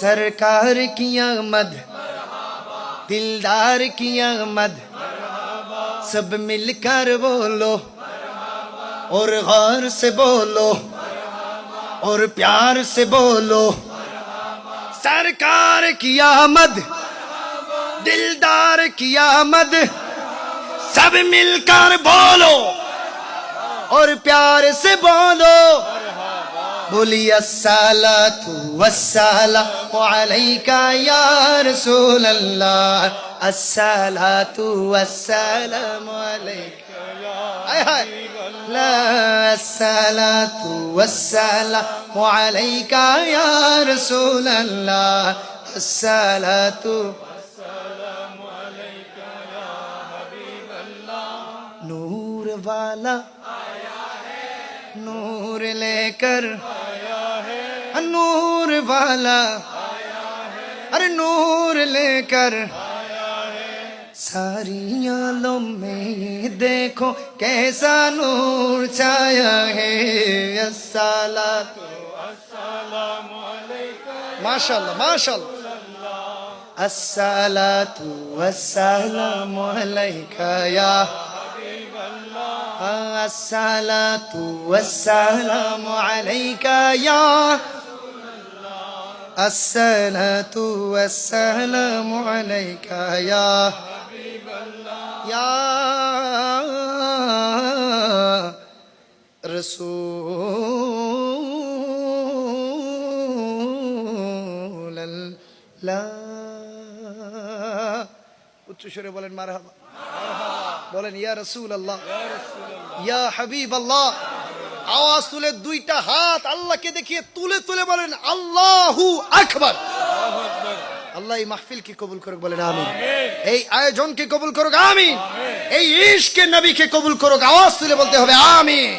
सरकार की आमद, दिलदार की आमद, सब मिलकर बोलो और गौर से बोलो और प्यार से बोलो। सरकार की आमद, दिलदार की आमद, सब मिलकर बोलो और प्यार से बोलो। बोलिए अस्सलातु वस्सलामु अलैका या रसूल अल्लाह, अस्सलातु वस्सलामु अलैका या हबीब अल्लाह, अस्सलातु वस्सलामु अलैका या रसूल अल्लाह, अस्सलातु वस्सलामु अलैका या हबीब अल्लाह। नूर वाला आया है, नूर लेकर आया है, नूर वाला आया है, अरे नूर लेकर आया है। सारी आलम में देखो कैसा नूर छाया है। अस्सलातु वस्सलामु अलैका, माशाअल्लाह माशाअल्लाह। अस्सलातु वस्सलामु अलैका या हबीब अल्लाह, अस्सलातु वस्सलामु अलैका या अस्सलातु वस्सलामु अलैका या हबीब अल्लाह, या रसूल अल्लाह। उच्च सुरे बोलें मरहबा, बोलें या रसूल अल्लाह, या हबीब अल्लाह। आवाज तुले दुईटा हाथ আল্লাহকে দেখিয়ে তুলে তুলে বলেন আল্লাহু আকবার। আল্লাহ এই মাহফিলকে কবুল করুক, বলেন আমিন। এই আয়োজনকে কবুল করুক, আমিন। এই ইশকে নবীকে কবুল করুক, আওয়াজ তুলে বলতে হবে আমিন।